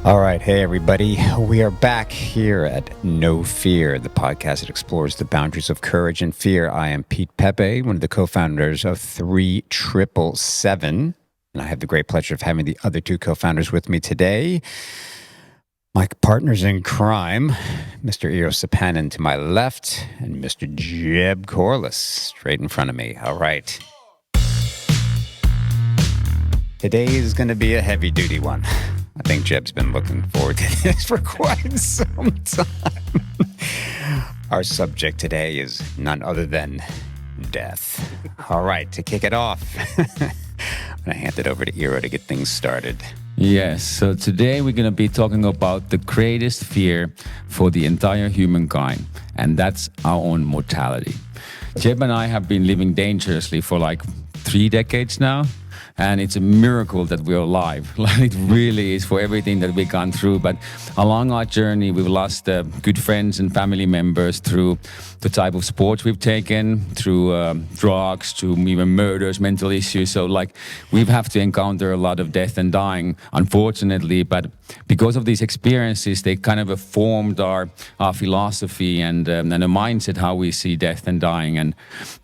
All right. Hey, everybody. We are back here at No Fear, the podcast that explores the boundaries of courage and fear. I am Pete Pepe, one of the co-founders of 3777. And I have the great pleasure of having the other two co-founders with me today. My partners in crime, Mr. Eros Sapanen to my left and Mr. Jeb Corliss straight in front of me. All right. Today is going to be a heavy-duty one. I think Jeb's been looking forward to this for quite some time. Our subject today is none other than death. All right, to kick it off, I'm going to hand it over to Eero to get things started. Yes, so today we're going to be talking about the greatest fear for the entire humankind, and that's our own mortality. Jeb and I have been living dangerously for like 3 decades now. And it's a miracle that we're alive. It really is for everything that we've gone through. But along our journey, we've lost good friends and family members through the type of sports we've taken, through drugs, to even murders, mental issues. So we've have to encounter a lot of death and dying, unfortunately. But because of these experiences, they kind of formed our philosophy and a mindset how we see death and dying.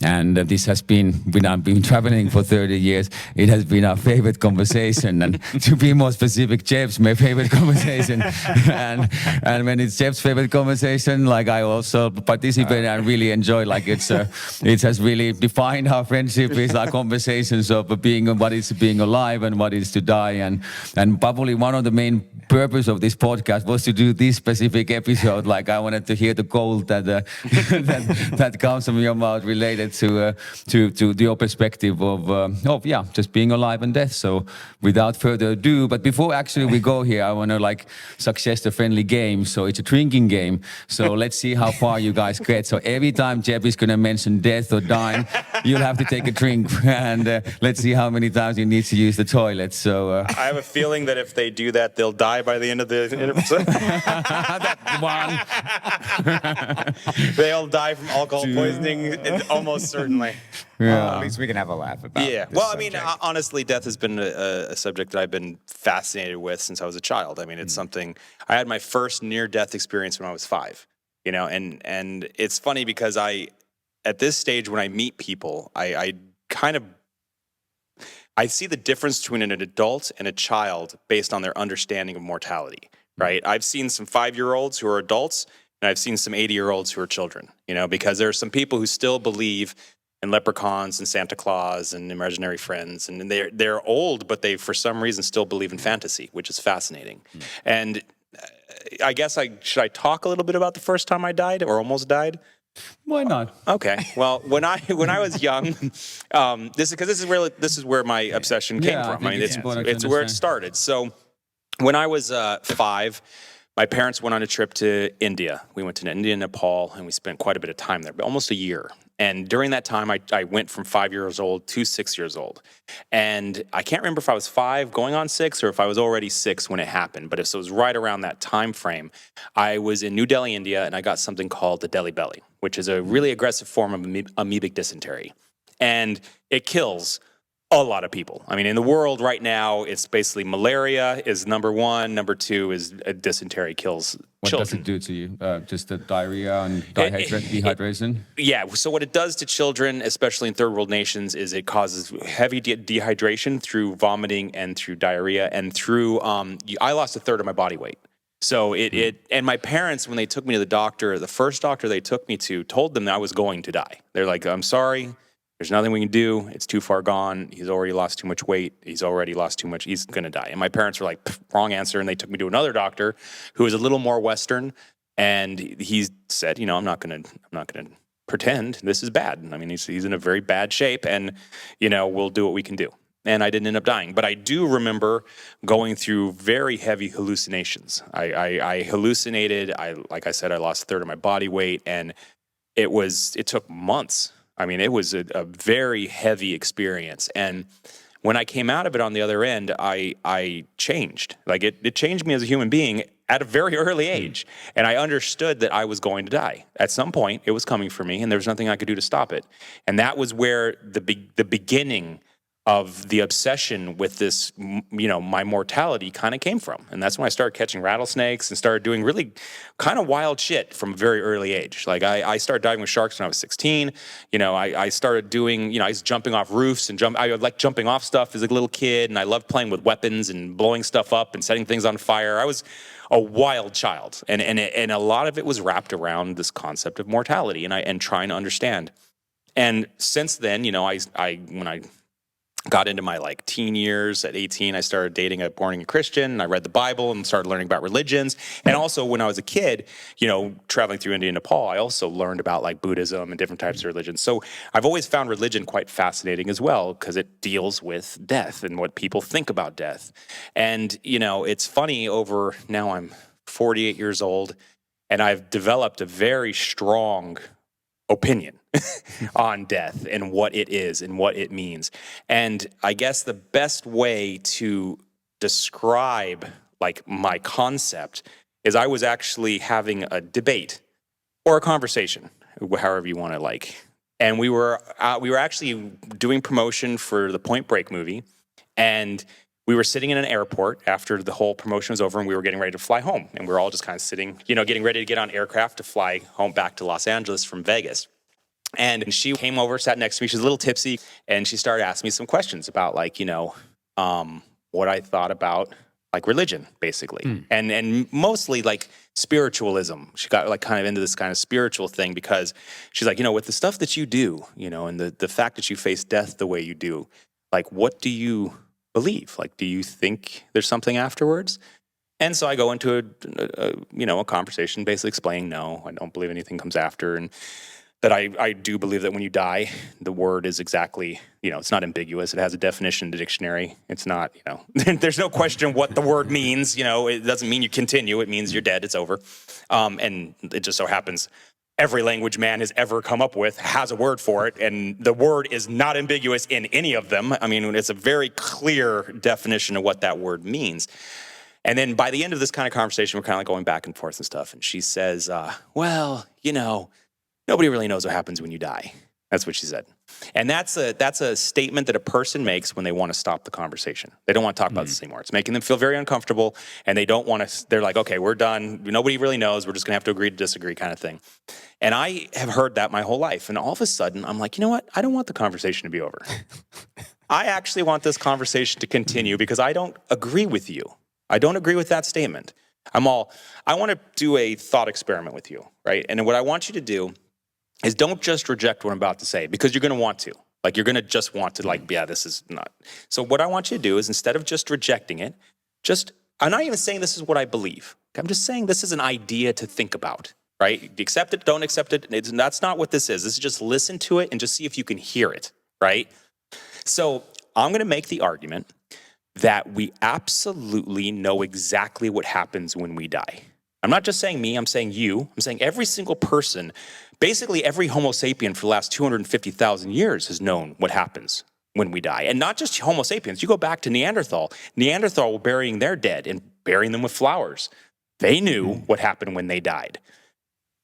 And this has been, I've been traveling for 30 years. It has been our favorite conversation, and to be more specific, Jeb's my favorite conversation. and when it's Jeb's favorite conversation, I also participate and really enjoy. It has really defined our friendship is our conversations of what is being alive and what is to die. And probably one of the main purpose of this podcast was to do this specific episode. I wanted to hear the gold that comes from your mouth related to your perspective of just being alive and death. So without further ado, but before actually we go here, I want to suggest a friendly game. So it's a drinking game. So let's see how far you guys get. So every time Jeb is going to mention death or dying, you'll have to take a drink, and let's see how many times you need to use the toilet. So I have a feeling that if they do that, they'll die by the end of the episode. that one. They'll die from alcohol poisoning, almost certainly. At least we can have a laugh about it. Yeah. Well, I mean, honestly, death has been a subject that I've been fascinated with since I was a child. I mean, it's something. I had my first near-death experience when I was 5. And it's funny because at this stage when I meet people, I see the difference between an adult and a child based on their understanding of mortality. Right? I've seen some 5-year-olds who are adults, and I've seen some 80-year-olds who are children. Because there are some people who still believe and leprechauns and Santa Claus and imaginary friends, and they're old, but they for some reason still believe in fantasy, which is fascinating. And I guess should I talk a little bit about the first time I died or almost died? Why not? Okay. Well, when I was young, this is where my obsession came from. I mean, it's where it started. So when I was 5. My parents went on a trip to India. We went to India and Nepal, and we spent quite a bit of time there, almost a year. And during that time, I went from 5 years old to 6 years old. And I can't remember if I was 5 going on 6 or if I was already 6 when it happened. But it was right around that time frame. I was in New Delhi, India, and I got something called the Delhi belly, which is a really aggressive form of amoebic dysentery. And it kills a lot of people. I mean, in the world right now, it's basically malaria is number 1. Number 2 is dysentery kills children. What does it do to you? Just the diarrhea and dehydration? Yeah. So what it does to children, especially in third world nations, is it causes heavy dehydration through vomiting and through diarrhea and through. I lost a third of my body weight. So and my parents, when they took me to the doctor, the first doctor they took me to told them that I was going to die. They're like, "I'm sorry. There's nothing we can do. It's too far gone. He's already lost too much weight. He's already lost too much. He's going to die." And my parents were like, wrong answer. And they took me to another doctor who was a little more Western. And he said, I'm not going to pretend this is bad. I mean, he's in a very bad shape, and, we'll do what we can do. And I didn't end up dying. But I do remember going through very heavy hallucinations. I hallucinated. Like I said, I lost a third of my body weight, and it took months. I mean, it was a very heavy experience. And when I came out of it on the other end, I changed. It changed me as a human being at a very early age. And I understood that I was going to die. At some point, it was coming for me, and there was nothing I could do to stop it. And that was where the beginning of the obsession with this, my mortality kind of came from. And that's when I started catching rattlesnakes and started doing really kind of wild shit from a very early age. Like I started diving with sharks when I was 16. I started doing, I was jumping off roofs and I would like jumping off stuff as a little kid. And I loved playing with weapons and blowing stuff up and setting things on fire. I was a wild child. And a lot of it was wrapped around this concept of mortality and trying to understand. And since then, when I got into my like teen years at 18, I started dating a born-again Christian. I read the Bible and started learning about religions. And also when I was a kid, traveling through India and Nepal, I also learned about like Buddhism and different types of religions. So I've always found religion quite fascinating as well, because it deals with death and what people think about death. And, it's funny, now I'm 48 years old and I've developed a very strong opinion on death and what it is and what it means. And I guess the best way to describe like my concept is I was actually having a debate or a conversation, however you want to like. And we were actually doing promotion for the Point Break movie, and we were sitting in an airport after the whole promotion was over, and we were getting ready to fly home. And we were all just kind of sitting, getting ready to get on aircraft to fly home back to Los Angeles from Vegas. And she came over, sat next to me. She was a little tipsy, and she started asking me some questions about like, what I thought about like religion, basically. And mostly like spiritualism. She got like kind of into this kind of spiritual thing because she's like, with the stuff that you do, and the fact that you face death the way you do, like, what do you believe? Like, do you think there's something afterwards? And so I go into a conversation basically explaining, no, I don't believe anything comes after. And that I do believe that when you die, the word is exactly, it's not ambiguous. It has a definition in the dictionary. It's not, there's no question what the word means. It doesn't mean you continue. It means you're dead. It's over. And it just so happens every language man has ever come up with has a word for it. And the word is not ambiguous in any of them. I mean, it's a very clear definition of what that word means. And then by the end of this kind of conversation, we're kind of like going back and forth and stuff. And she says, nobody really knows what happens when you die. That's what she said. And that's a statement that a person makes when they want to stop the conversation. They don't want to talk about this anymore. It's making them feel very uncomfortable, and they don't want to, they're like, okay, we're done. Nobody really knows. We're just going to have to agree to disagree kind of thing. And I have heard that my whole life. And all of a sudden, I'm like, you know what? I don't want the conversation to be over. I actually want this conversation to continue because I don't agree with you. I don't agree with that statement. I want to do a thought experiment with you, right? And what I want you to do is don't just reject what I'm about to say, because you're going to want to. Like, you're going to just want to, like, yeah, this is not. So what I want you to do is, instead of just rejecting it, I'm not even saying this is what I believe. I'm just saying this is an idea to think about, right? Accept it, don't accept it. That's not what this is. This is just listen to it and just see if you can hear it, right? So I'm going to make the argument that we absolutely know exactly what happens when we die. I'm not just saying me, I'm saying you. I'm saying every single person. Basically, every Homo sapien for the last 250,000 years has known what happens when we die. And not just Homo sapiens. You go back to Neanderthal. Neanderthal were burying their dead and burying them with flowers. They knew what happened when they died.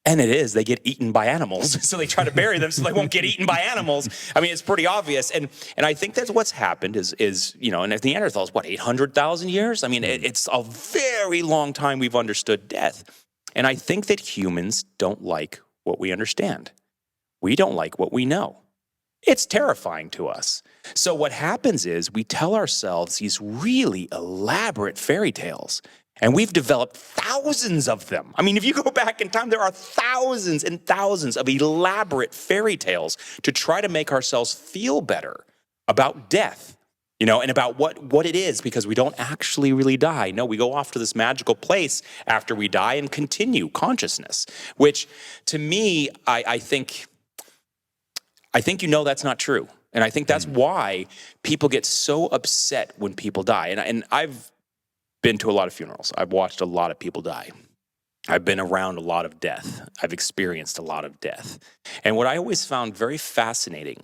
And they get eaten by animals. So they try to bury them so they won't get eaten by animals. I mean, it's pretty obvious. And I think that's what's happened is and if Neanderthal is 800,000 years? I mean, it's a very long time we've understood death. And I think that humans don't like what we understand. We don't like what we know. It's terrifying to us. So what happens is we tell ourselves these really elaborate fairy tales. And we've developed thousands of them. I mean, if you go back in time, there are thousands and thousands of elaborate fairy tales to try to make ourselves feel better about death, and about what it is, because we don't actually really die. No, we go off to this magical place after we die and continue consciousness, which to me, I think that's not true. And I think that's why people get so upset when people die. And I've been to a lot of funerals. I've watched a lot of people die. I've been around a lot of death. I've experienced a lot of death. And what I always found very fascinating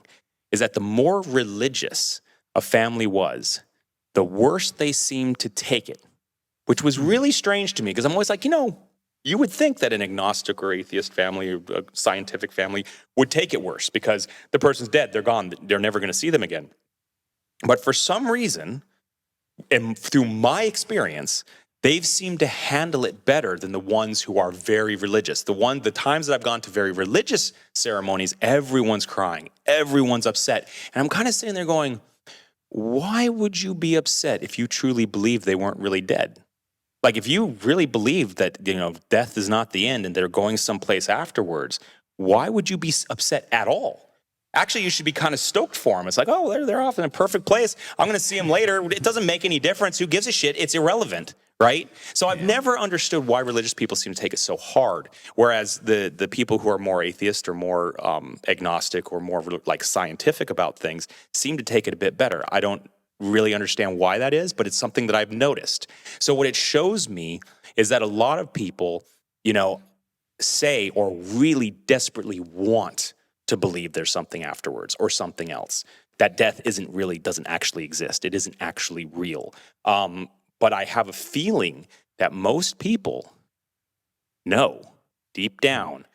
is that the more religious a family was, the worse they seemed to take it, which was really strange to me, because I'm always like, you would think that an agnostic or atheist family or a scientific family would take it worse because the person's dead, they're gone, they're never going to see them again. But for some reason, and through my experience, they've seemed to handle it better than the ones who are very religious. The times that I've gone to very religious ceremonies, everyone's crying, everyone's upset. And I'm kind of sitting there going, why would you be upset if you truly believe they weren't really dead? Like, if you really believe that, death is not the end and they're going someplace afterwards, why would you be upset at all? Actually, you should be kind of stoked for them. It's like, oh, they're off in a perfect place. I'm going to see them later. It doesn't make any difference. Who gives a shit? It's irrelevant, right? So I've never understood why religious people seem to take it so hard, whereas the people who are more atheist or more agnostic or more like scientific about things seem to take it a bit better. I don't really understand why that is, but it's something that I've noticed. So what it shows me is that a lot of people, say or really desperately want to believe there's something afterwards or something else, that death doesn't actually exist. It isn't actually real. But I have a feeling that most people know deep down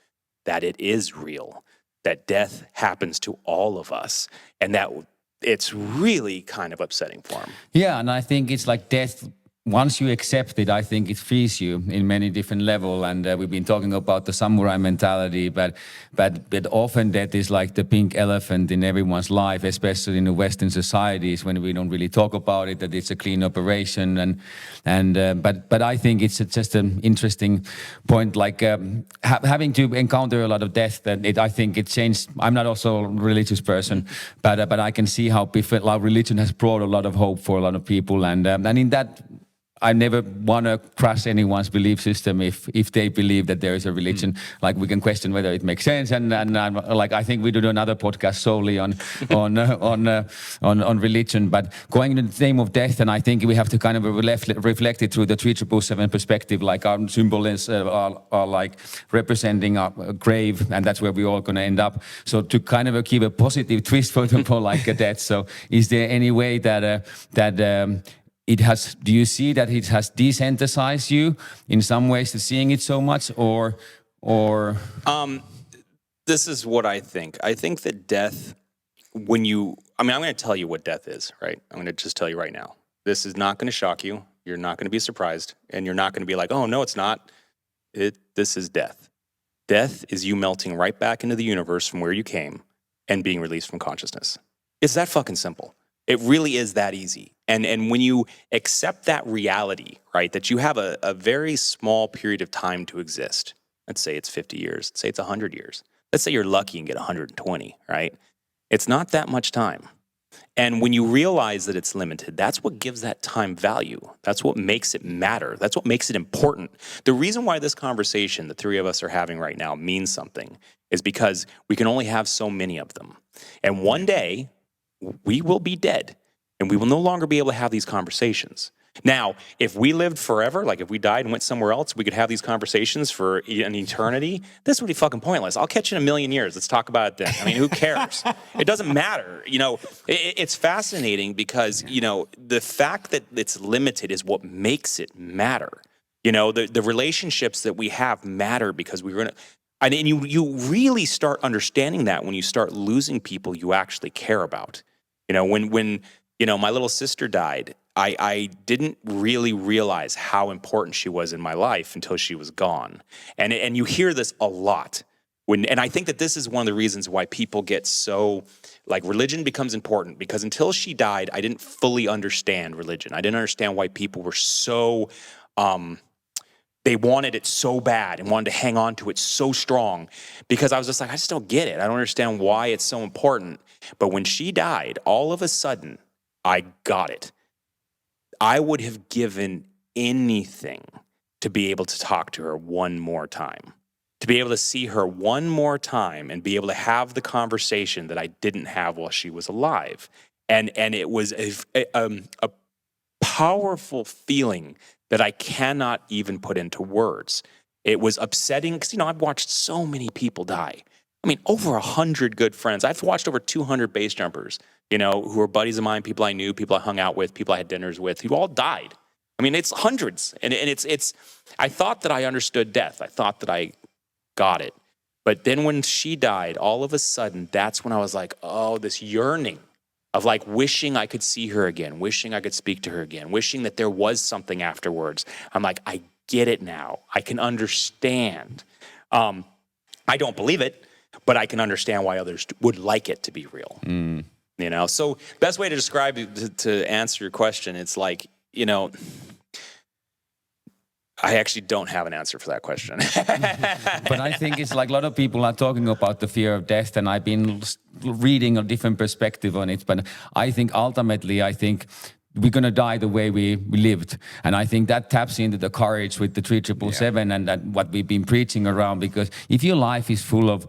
that it is real, that death happens to all of us, and that it's really kind of upsetting for them. Yeah, and I think it's like death. Once you accept it, I think it frees you in many different levels. And we've been talking about the samurai mentality, but often death is like the pink elephant in everyone's life, especially in the Western societies when we don't really talk about it, that it's a clean operation. But I think it's just an interesting point, like having to encounter a lot of death. That I think it changed. I'm not also a religious person, but I can see how religion has brought a lot of hope for a lot of people, and in that. I never want to crush anyone's belief system if they believe that there is a religion. Like, we can question whether it makes sense, and like, I think we do another podcast solely on religion. But going in the name of death, and I think we have to kind of reflect it through the 3777 perspective. Like, our symbols are like representing a grave, and that's where we're all going to end up. So to kind of give a positive twist for like a death. So is there any way that do you see that it has desensitized you in some ways to seeing it so much, or? This is what I think. I think that death, I'm going to tell you what death is, right? I'm going to just tell you right now. This is not going to shock you. You're not going to be surprised, and you're not going to be like, oh, no, it's not. This is death. Death is you melting right back into the universe from where you came and being released from consciousness. It's that fucking simple. It really is that easy. And when you accept that reality, right, that you have a very small period of time to exist, let's say it's 50 years, let's say it's 100 years, let's say you're lucky and get 120, right? It's not that much time. And when you realize that it's limited, that's what gives that time value. That's what makes it matter. That's what makes it important. The reason why this conversation the three of us are having right now means something is because we can only have so many of them. And one day, we will be dead, and we will no longer be able to have these conversations. Now, if we lived forever, like if we died and went somewhere else, we could have these conversations for an eternity. This would be fucking pointless. I'll catch you in a million years. Let's talk about it then. I mean, who cares? It doesn't matter. It's fascinating because, the fact that it's limited is what makes it matter. The relationships that we have matter because we're going to, and you really start understanding that when you start losing people you actually care about. When my little sister died, I didn't really realize how important she was in my life until she was gone. And you hear this a lot. And I think that this is one of the reasons why people get so, like, religion becomes important, because until she died, I didn't fully understand religion. I didn't understand why people were so, they wanted it so bad and wanted to hang on to it so strong, because I was just like, I just don't get it. I don't understand why it's so important. But when she died, all of a sudden, I got it. I would have given anything to be able to talk to her one more time, to be able to see her one more time and be able to have the conversation that I didn't have while she was alive. And it was a powerful feeling that I cannot even put into words. It was upsetting because, I've watched so many people die. I mean, over 100 good friends. I've watched over 200 base jumpers, who are buddies of mine, people I knew, people I hung out with, people I had dinners with, who all died. I mean, it's hundreds. And it's, I thought that I understood death. I thought that I got it. But then when she died, all of a sudden, that's when I was like, oh, this yearning of like wishing I could see her again, wishing I could speak to her again, wishing that there was something afterwards. I'm like, I get it now. I can understand. I don't believe it, but I can understand why others would like it to be real. You know, so best way to describe it, to answer your question, it's like, you know, I actually don't have an answer for that question. But I think it's like a lot of people are talking about the fear of death, and I've been reading a different perspective on it. But I think ultimately, we're going to die the way we lived. And I think that taps into the courage with the 3777 and that what we've been preaching around. Because if your life is full of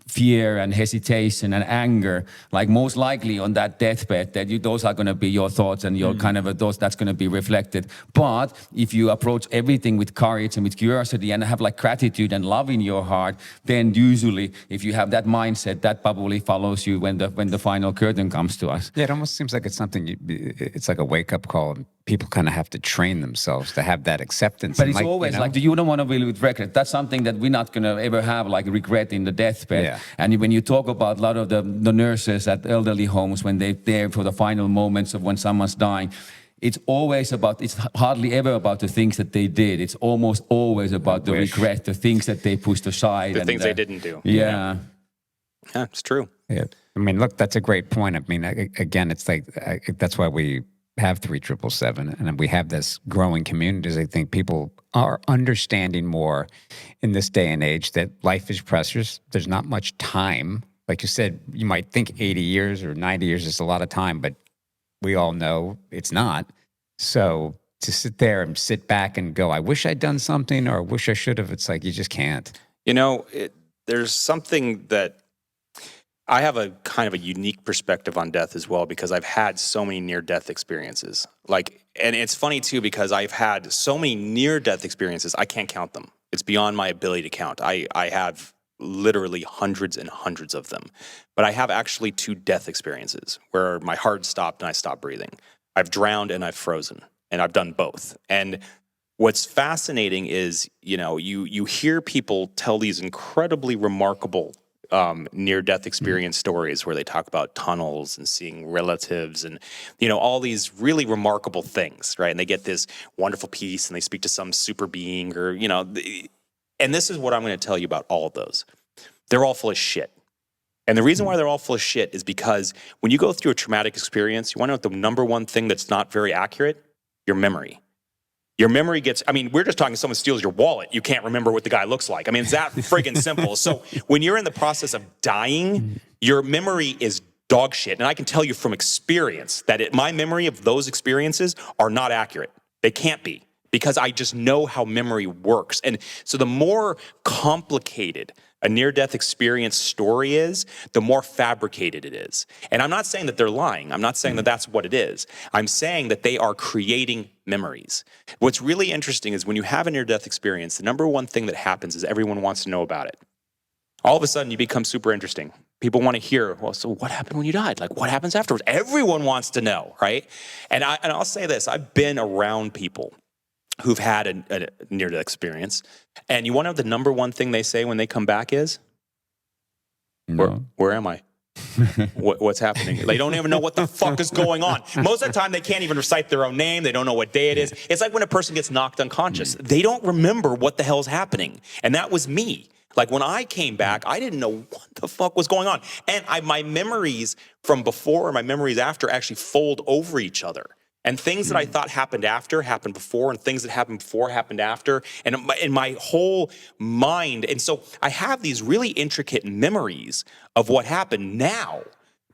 fear and hesitation and anger, like most likely on that deathbed, those are going to be your thoughts and your kind of those that's going to be reflected. But if you approach everything with courage and with curiosity and have like gratitude and love in your heart, then usually if you have that mindset, that probably follows you when the final curtain comes to us. Yeah, it almost seems like it's something, it's like a wake-up call. People kind of have to train themselves to have that acceptance. But it's always like, you don't want to live with regret. That's something that we're not going to ever have, like regret in the deathbed. Yeah. And when you talk about a lot of the nurses at elderly homes, when they're there for the final moments of when someone's dying, it's hardly ever about the things that they did. It's almost always about the regret, the things that they pushed aside. The things they didn't do. Yeah. Yeah, it's true. Yeah. I mean, look, that's a great point. I mean, again, it's like, that's why we have 3777 and we have this growing communities. I think people are understanding more in this day and age that life is precious. There's not much time. Like you said, you might think 80 years or 90 years is a lot of time, but we all know it's not. So to sit there and sit back and go, I wish I'd done something or I wish I should have, it's like you just can't. You know, there's something that I have a kind of a unique perspective on death as well, because I've had so many near-death experiences. And it's funny too, because I've had so many near-death experiences, I can't count them. It's beyond my ability to count. I have literally hundreds and hundreds of them. But I have actually 2 death experiences where my heart stopped and I stopped breathing. I've drowned and I've frozen, and I've done both. And what's fascinating is, you know, you hear people tell these incredibly remarkable near-death experience stories where they talk about tunnels and seeing relatives and, you know, all these really remarkable things, right? And they get this wonderful peace and they speak to some super being or, you know, and this is what I'm going to tell you about all of those. They're all full of shit. And the reason why they're all full of shit is because when you go through a traumatic experience, you want to know what the number one thing that's not very accurate? Your memory. Your memory gets, I mean, we're just talking someone steals your wallet. You can't remember what the guy looks like. I mean, it's that friggin' simple. So when you're in the process of dying, your memory is dog shit. And I can tell you from experience that my memory of those experiences are not accurate. They can't be, because I just know how memory works. And so the more complicated a near-death experience story is, the more fabricated it is. And I'm not saying that they're lying. I'm not saying that that's what it is. I'm saying that they are creating memories. What's really interesting is when you have a near-death experience, the number one thing that happens is everyone wants to know about it. All of a sudden, you become super interesting. People want to hear, well, so what happened when you died? Like, what happens afterwards? Everyone wants to know, right? And I'll say this. I've been around people who've had a near-death experience, and you want to know the number one thing they say when they come back is, where am I? What's happening? They don't even know what the fuck is going on. Most of the time, they can't even recite their own name. They don't know what day it is. It's like when a person gets knocked unconscious. They don't remember what the hell's happening. And that was me. Like when I came back, I didn't know what the fuck was going on. And my memories from before and my memories after actually fold over each other. And things that I thought happened after happened before, and things that happened before happened after, and in my whole mind. And so I have these really intricate memories of what happened now,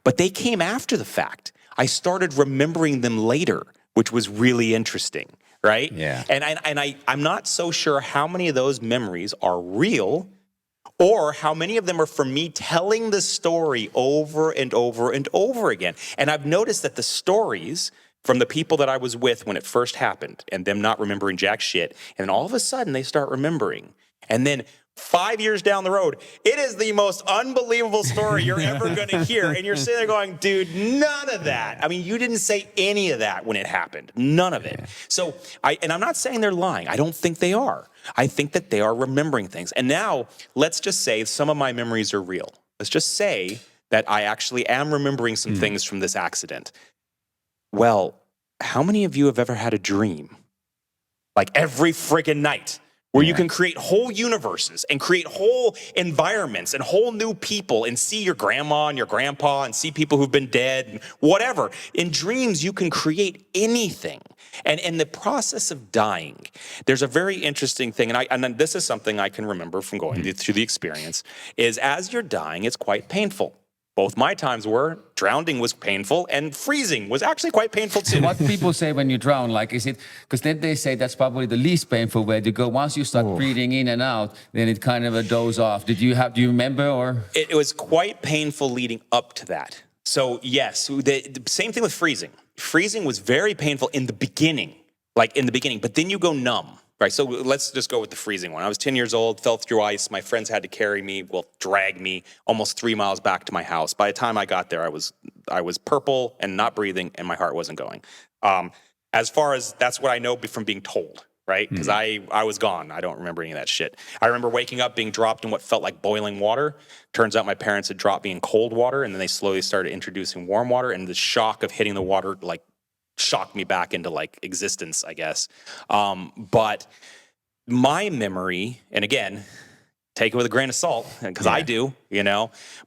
but they came after the fact. I started remembering them later, which was really interesting, right? Yeah. And I'm not so sure how many of those memories are real, or how many of them are from me telling the story over and over and over again. And I've noticed that the stories from the people that I was with when it first happened, and them not remembering jack shit, and then all of a sudden they start remembering. And then 5 years down the road, it is the most unbelievable story you're ever going to hear. And you're sitting there going, dude, none of that. I mean, you didn't say any of that when it happened. None of it. So, I'm not saying they're lying. I don't think they are. I think that they are remembering things. And now, let's just say some of my memories are real. Let's just say that I actually am remembering some things from this accident. Well, how many of you have ever had a dream? Like every friggin' night, where you can create whole universes and create whole environments and whole new people and see your grandma and your grandpa and see people who've been dead and whatever. In dreams, you can create anything. And in the process of dying, there's a very interesting thing, and this is something I can remember from going through the experience, is as you're dying, it's quite painful. Both my times were. Drowning was painful, and freezing was actually quite painful too. What people say when you drown, like, is it, because then they say that's probably the least painful way to go. Once you start breathing in and out, then it kind of a doze off. Do you remember, or? It was quite painful leading up to that. So yes, the same thing with freezing. Freezing was very painful in the beginning, but then you go numb. Right, so let's just go with the freezing one. I was 10 years old, fell through ice. My friends had to carry me, drag me almost 3 miles back to my house. By the time I got there, I was purple and not breathing, and my heart wasn't going. As far as that's what I know from being told, right? Because I was gone. I don't remember any of that shit. I remember waking up, being dropped in what felt like boiling water. Turns out my parents had dropped me in cold water, and then they slowly started introducing warm water, and the shock of hitting the water, like, shocked me back into like existence, I guess. But my memory, and again, take it with a grain of salt, because I do,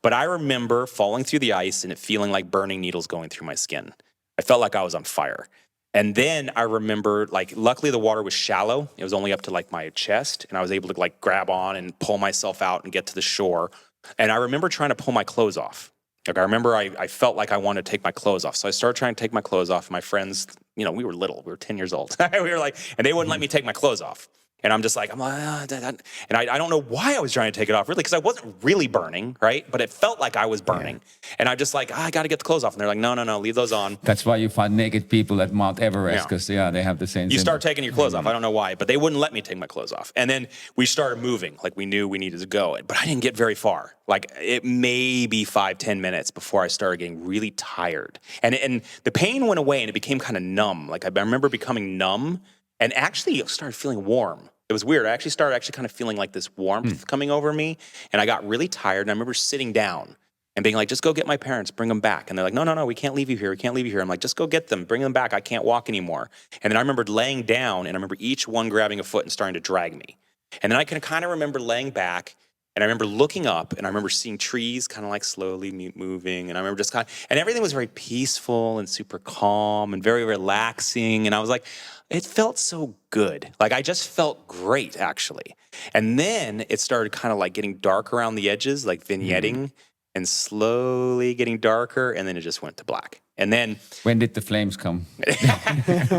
but I remember falling through the ice and it feeling like burning needles going through my skin. I felt like I was on fire. And then I remember, like, luckily the water was shallow. It was only up to like my chest, and I was able to like grab on and pull myself out and get to the shore. And I remember trying to pull my clothes off. Like, I remember I felt like I wanted to take my clothes off. So I started trying to take my clothes off. My friends, we were little. We were 10 years old. We were like, and they wouldn't let me take my clothes off. And I'm like, and I don't know why I was trying to take it off, really, because I wasn't really burning, right? But it felt like I was burning. And I'm just like, I got to get the clothes off. And they're like, no, leave those on. That's why you find naked people at Mount Everest, because, they have the same You start taking your clothes off. I don't know why, but they wouldn't let me take my clothes off. And then we started moving, like we knew we needed to go. But I didn't get very far. Like, it may be 5-10 minutes before I started getting really tired. And the pain went away, and it became kind of numb. Like, I remember becoming numb, and actually started feeling warm. It was weird. I actually started kind of feeling like this warmth coming over me, and I got really tired. And I remember sitting down and being like, just go get my parents, bring them back. And they're like, no, we can't leave you here. We can't leave you here. I'm like, just go get them, bring them back. I can't walk anymore. And then I remembered laying down, and I remember each one grabbing a foot and starting to drag me. And then I can kind of remember laying back, and I remember looking up, and I remember seeing trees kind of like slowly moving. And I remember just and everything was very peaceful and super calm and very relaxing. And I was like, it felt so good. Like, I just felt great, actually. And then it started kind of like getting dark around the edges, like vignetting, and slowly getting darker. And then it just went to black. And then, when did the flames come?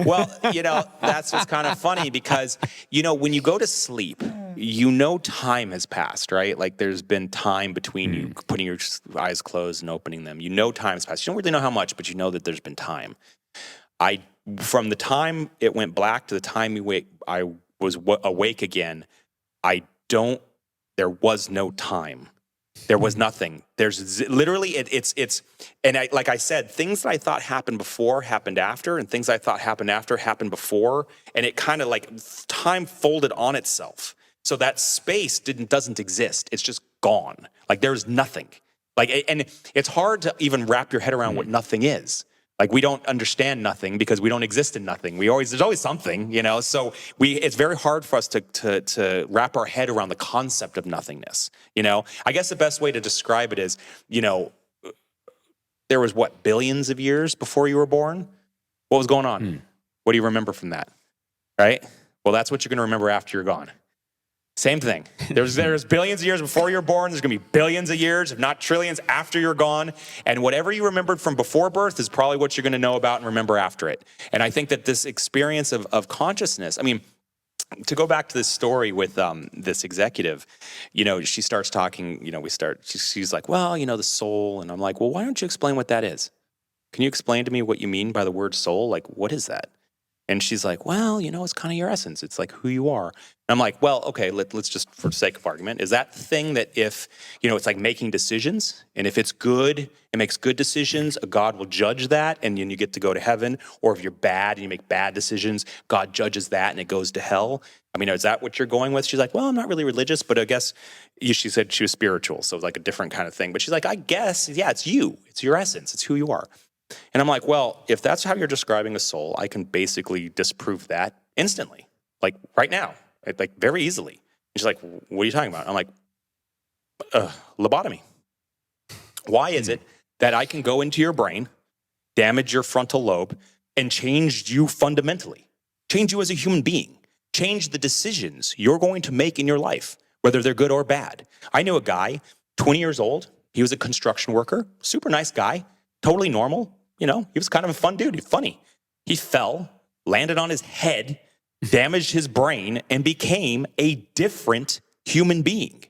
Well, that's what's kind of funny, because, when you go to sleep, time has passed, right? Like, there's been time between you putting your eyes closed and opening them. Time has passed. You don't really know how much, but you know that there's been time. From the time it went black to the time I was awake again, there was no time. There was nothing. There's literally, like I said, things that I thought happened before happened after, and things I thought happened after happened before, and it kind of like time folded on itself. So that space doesn't exist. It's just gone. Like, there's nothing. Like, and it's hard to even wrap your head around what nothing is. Like, we don't understand nothing because we don't exist in nothing. There's always something, So it's very hard for us to wrap our head around the concept of nothingness. I guess the best way to describe it is, there was billions of years before you were born. What was going on? What do you remember from that? Right? Well, that's what you're going to remember after you're gone. Same thing. There's billions of years before you're born. There's going to be billions of years, if not trillions, after you're gone. And whatever you remembered from before birth is probably what you're going to know about and remember after it. And I think that this experience of consciousness, to go back to this story with this executive, she starts talking, she's like, well, the soul. And I'm like, well, why don't you explain what that is? Can you explain to me what you mean by the word soul? Like, what is that? And she's like, well, it's kind of your essence. It's like who you are. And I'm like, well, okay, let's just, for the sake of argument, is that thing that if, it's like making decisions, and if it's good, it makes good decisions, a God will judge that, and then you get to go to heaven. Or if you're bad and you make bad decisions, God judges that and it goes to hell. I mean, is that what you're going with? She's like, well, I'm not really religious, but I guess she said she was spiritual. So it was like a different kind of thing. But she's like, I guess, yeah, it's you. It's your essence. It's who you are. And I'm like, well, if that's how you're describing a soul, I can basically disprove that instantly, like right now, like very easily. And she's like, what are you talking about? I'm like, lobotomy. Why is it that I can go into your brain, damage your frontal lobe, and change you fundamentally, change you as a human being, change the decisions you're going to make in your life, whether they're good or bad? I knew a guy, 20 years old. He was a construction worker, super nice guy, totally normal. He was kind of a fun dude. He's funny. He fell, landed on his head, damaged his brain, and became a different human being.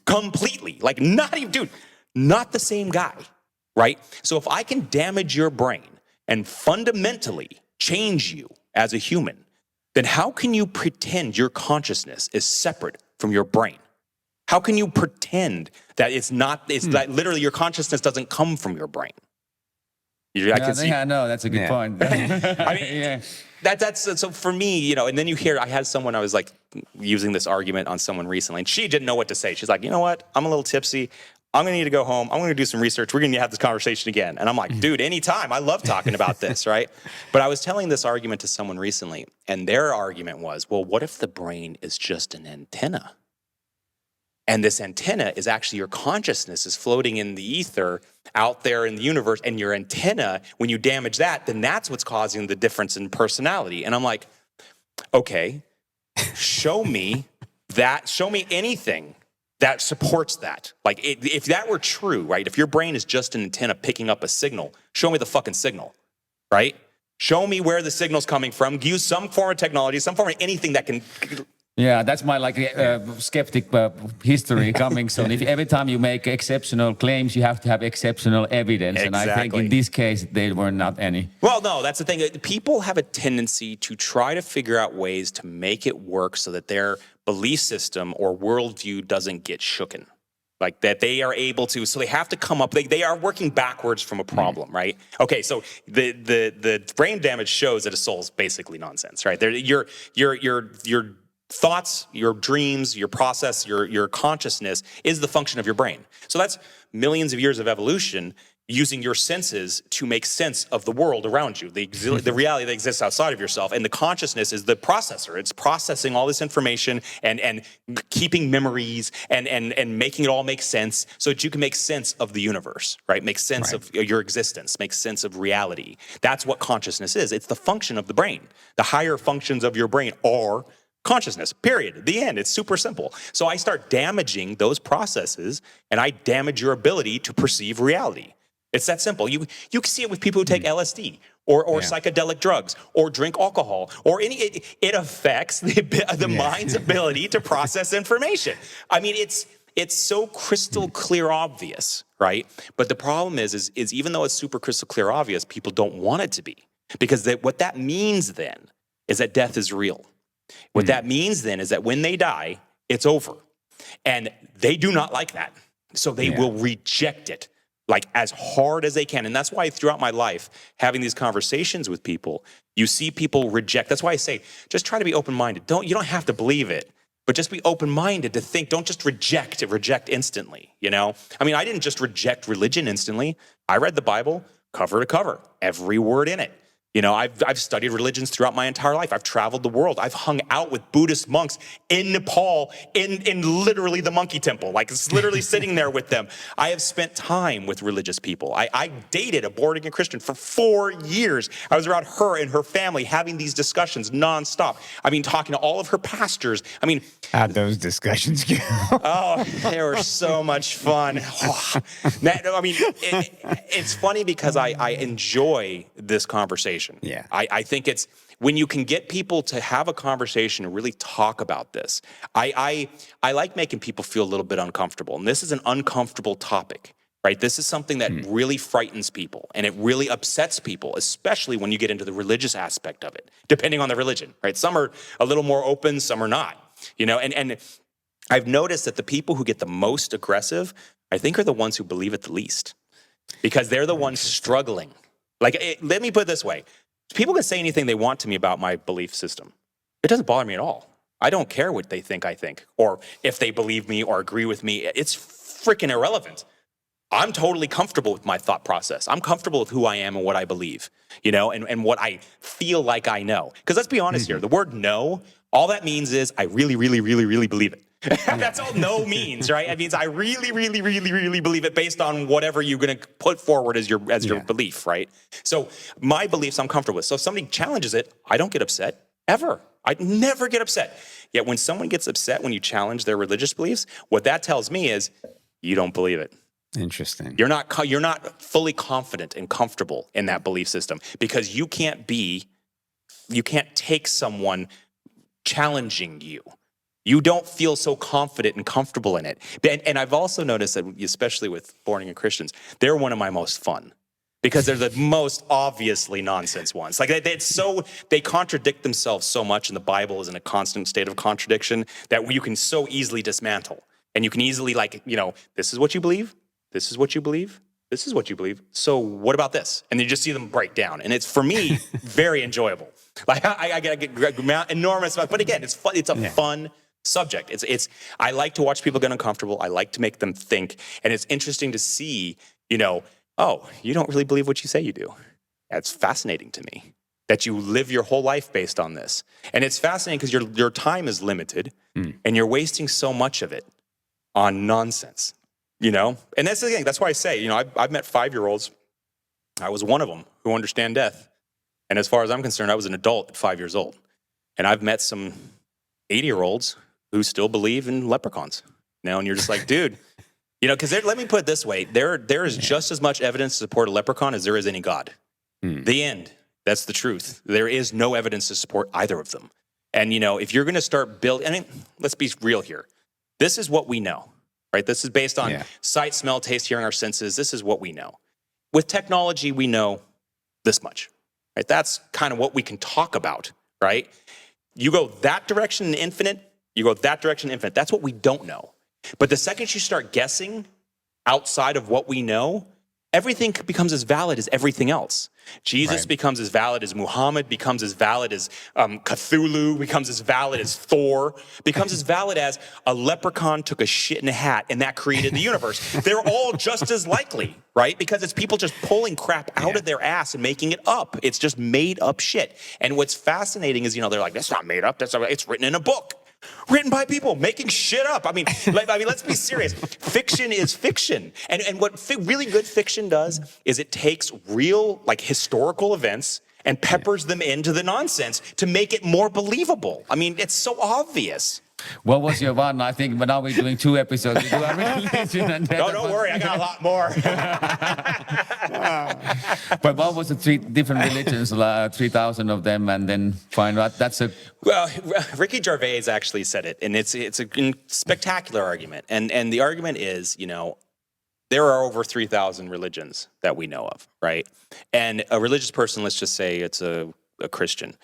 Completely. Like not even, dude, not the same guy, right? So if I can damage your brain and fundamentally change you as a human, then how can you pretend your consciousness is separate from your brain? How can you pretend that it's that literally your consciousness doesn't come from your brain? I know, that's a good point. I mean, that's so for me, and then I had someone, I was like using this argument on someone recently, and she didn't know what to say. She's like, you know what? I'm a little tipsy. I'm going to need to go home. I'm going to do some research. We're going to have this conversation again. And I'm like, dude, anytime. I love talking about this, right? But I was telling this argument to someone recently, and their argument was, well, what if the brain is just an antenna? And this antenna is actually your consciousness is floating in the ether out there in the universe. And your antenna, when you damage that, then that's what's causing the difference in personality. And I'm like, okay, show me anything that supports that. Like if that were true, right? If your brain is just an antenna picking up a signal, show me the fucking signal, right? Show me where the signal's coming from. Use some form of technology, some form of anything that can... Yeah, that's my skeptic history coming. So if every time you make exceptional claims, you have to have exceptional evidence. Exactly. And I think in this case, there were not any. Well, no, that's the thing. People have a tendency to try to figure out ways to make it work so that their belief system or worldview doesn't get shooken. Like that they are able to, so they have to come up, they are working backwards from a problem, right? Okay, so the brain damage shows that a soul is basically nonsense, right? Your thoughts, your dreams, your process, your consciousness is the function of your brain. So that's millions of years of evolution using your senses to make sense of the world around you, the reality that exists outside of yourself. And the consciousness is the processor. It's processing all this information and keeping memories and making it all make sense so that you can make sense of the universe, right? Make sense of your existence, make sense of reality. That's what consciousness is. It's the function of the brain. The higher functions of your brain are consciousness, period. The end. It's super simple. So I start damaging those processes and I damage your ability to perceive reality. It's that simple. You can see it with people who take LSD or psychedelic drugs or drink alcohol or it affects the mind's ability to process information. I mean, it's so crystal clear obvious, right? But the problem is even though it's super crystal clear obvious, people don't want it to be because what that means then is that death is real. What that means then is that when they die, it's over. And they do not like that. So they will reject it like as hard as they can. And that's why throughout my life, having these conversations with people, you see people reject. That's why I say, just try to be open-minded. You don't have to believe it, but just be open-minded to think. Don't just reject instantly, I mean, I didn't just reject religion instantly. I read the Bible cover to cover, every word in it. I've studied religions throughout my entire life. I've traveled the world. I've hung out with Buddhist monks in Nepal, in literally the monkey temple. Like it's literally sitting there with them. I have spent time with religious people. I dated a born-again Christian for 4 years. I was around her and her family having these discussions nonstop. I mean, talking to all of her pastors. I mean, how'd those discussions go? Oh, they were so much fun. I mean, it's funny because I enjoy this conversation. Yeah. I think it's when you can get people to have a conversation and really talk about this. I like making people feel a little bit uncomfortable. And this is an uncomfortable topic. right? This is something that really frightens people, and it really upsets people, especially when you get into the religious aspect of it, depending on the religion, right? Some are a little more open, some are not, and I've noticed that the people who get the most aggressive, I think, are the ones who believe it the least, because they're the ones struggling. Let me put it this way. People can say anything they want to me about my belief system. It doesn't bother me at all. I don't care what they think I think, or if they believe me or agree with me. It's freaking irrelevant. I'm totally comfortable with my thought process. I'm comfortable with who I am and what I believe, and what I feel like I know. Because let's be honest here, the word know, all that means is I really, really, really, really believe it. That's all no means, right? It means I really, really, really, really believe it based on whatever you're going to put forward as your belief, right? So my beliefs I'm comfortable with. So if somebody challenges it, I don't get upset, ever. I never get upset. Yet when someone gets upset when you challenge their religious beliefs, what that tells me is you don't believe it. Interesting. You're not fully confident and comfortable in that belief system, because you can't take someone challenging you. You don't feel so confident and comfortable in it. And I've also noticed that, especially with born-again Christians, they're one of my most fun, because they're the most obviously nonsense ones. They contradict themselves so much, and the Bible is in a constant state of contradiction that you can so easily dismantle. And you can easily this is what you believe. This is what you believe. This is what you believe. So what about this? And you just see them break down. And it's, for me, very enjoyable. I get enormous amount. But again, it's fun. It's a fun subject. I like to watch people get uncomfortable. I like to make them think. And it's interesting to see, oh, you don't really believe what you say you do. That's fascinating to me, that you live your whole life based on this. And it's fascinating because your time is limited, and you're wasting so much of it on nonsense. And that's the thing. That's why I say, I've met 5-year-olds. I was one of them who understand death. And as far as I'm concerned, I was an adult at 5 years old. And I've met some 80-year-olds who still believe in leprechauns. And you're just like, dude, because let me put it this way. There is just as much evidence to support a leprechaun as there is any God. The end. That's the truth. There is no evidence to support either of them. And, if you're going to start building, let's be real here. This is what we know. Right? This is based on sight, smell, taste, hearing, our senses. This is what we know. With technology, we know this much. Right? That's kind of what we can talk about, right? You go that direction in infinite, you go that direction in infinite. That's what we don't know. But the second you start guessing outside of what we know, everything becomes as valid as everything else. Jesus becomes as valid as Muhammad, becomes as valid as Cthulhu, becomes as valid as Thor, becomes as valid as a leprechaun took a shit in a hat and that created the universe. They're all just as likely, right? Because it's people just pulling crap out of their ass and making it up. It's just made up shit. And what's fascinating is, they're like, that's not made up. It's written in a book. Written by people making shit up. Let's be serious. Fiction is fiction. And what really good fiction does is it takes real, historical events and peppers them into the nonsense to make it more believable. It's so obvious. What was your one? I think now we're doing 2 episodes. We do a religion and death. No, don't worry. I got a lot more. But what was the 3 different religions, 3,000 of them, and then find out that's a... Well, Ricky Gervais actually said it, and it's a spectacular argument. And the argument is, there are over 3,000 religions that we know of, right? And a religious person, let's just say it's a Christian,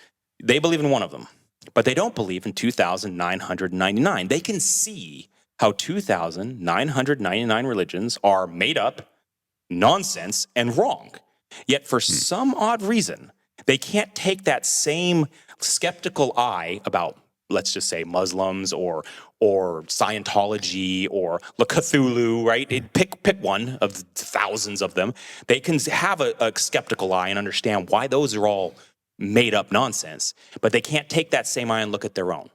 they believe in one of them. But they don't believe in 2,999. They can see how 2,999 religions are made up, nonsense, and wrong. Yet for some odd reason, they can't take that same skeptical eye about, let's just say, Muslims or Scientology or Cthulhu, right? Pick one of the thousands of them. They can have a skeptical eye and understand why those are all made up nonsense, but they can't take that same eye and look at their own.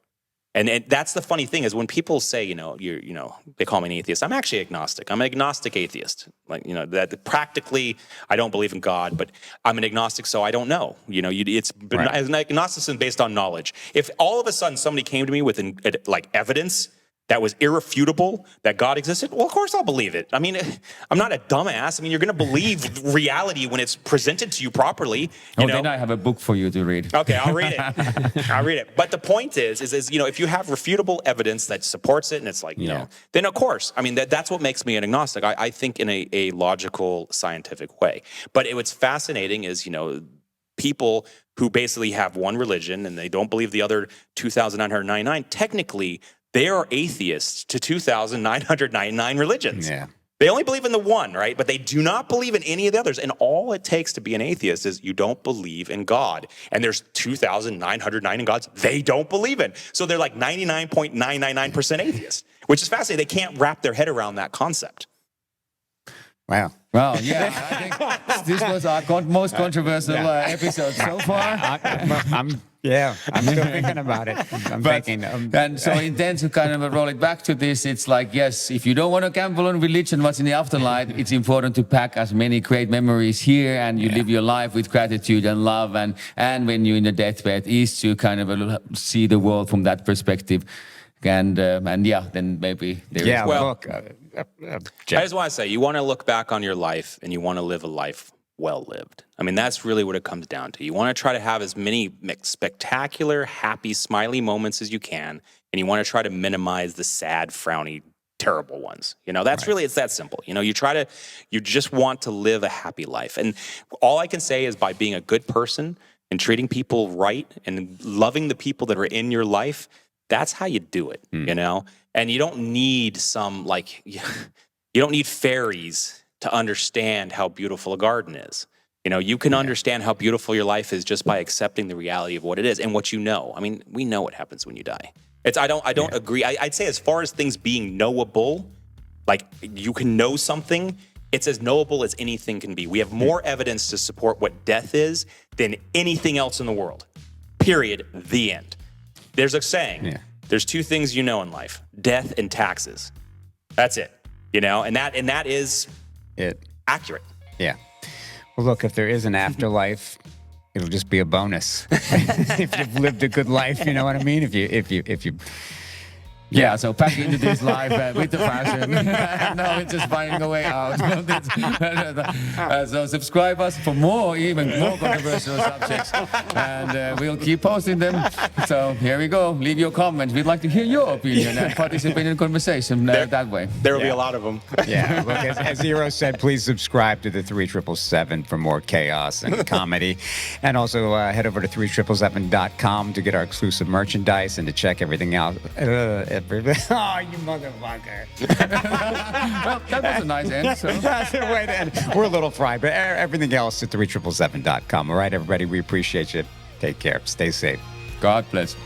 And that's the funny thing is when people say, they call me an atheist. I'm actually agnostic. I'm an agnostic atheist. That practically I don't believe in God, but I'm an agnostic, so I don't know. It's agnosticism based on knowledge. If all of a sudden somebody came to me with evidence that was irrefutable, that God existed, well, of course I'll believe it. I mean, I'm not a dumbass. I mean, you're going to believe reality when it's presented to you properly. You know? Then I have a book for you to read. Okay, I'll read it. I'll read it. But the point is, if you have refutable evidence that supports it, and it's like, you know, then of course, I mean, that's what makes me an agnostic. I think in a logical, scientific way. But what's fascinating is, people who basically have one religion and they don't believe the other 2,999, technically, they are atheists to 2,999 religions. Yeah. They only believe in the one, right? But they do not believe in any of the others. And all it takes to be an atheist is you don't believe in God. And there's 2,909 gods they don't believe in. So they're like 99.999% atheist, which is fascinating. They can't wrap their head around that concept. Wow. Well, yeah, I think this was our most controversial episode so far. I'm still thinking about it. And so then to kind of roll it back to this, it's like, yes, if you don't want to gamble on religion, what's in the afterlife, it's important to pack as many great memories here, and you live your life with gratitude and love, and when you're in the deathbed is to kind of see the world from that perspective. And then maybe there is. Well, look, I just want to say, you want to look back on your life and you want to live a life well lived. I mean, that's really what it comes down to. You want to try to have as many spectacular, happy, smiley moments as you can, and you want to try to minimize the sad, frowny, terrible ones. That's really, it's that simple. You just want to live a happy life. And all I can say is by being a good person and treating people right and loving the people that are in your life, that's how you do it, And you don't need you don't need fairies to understand how beautiful a garden is. You can understand how beautiful your life is just by accepting the reality of what it is and what you know. I mean, we know what happens when you die. I don't agree. I'd say as far as things being knowable, like you can know something, it's as knowable as anything can be. We have more evidence to support what death is than anything else in the world. Period. The end. There's a saying, there's two things in life, death and taxes. That's it, and that is accurate. Yeah. Well, look, if there is an afterlife, it'll just be a bonus. If you've lived a good life, you know what I mean? If you Yeah, so pack into this life with the fashion. Now it's just finding a way out. So subscribe us for even more controversial subjects. And we'll keep posting them. So here we go. Leave your comments. We'd like to hear your opinion and participate in the conversation that way. There will be a lot of them. Yeah, look, as Zero said, please subscribe to the 3777 for more chaos and comedy. And also head over to 3777.com to get our exclusive merchandise and to check everything out. Oh, you motherfucker. Well, that was a nice end. So. That's a way to end. We're a little fried, but everything else at 3777.com. All right, everybody, we appreciate you. Take care. Stay safe. God bless.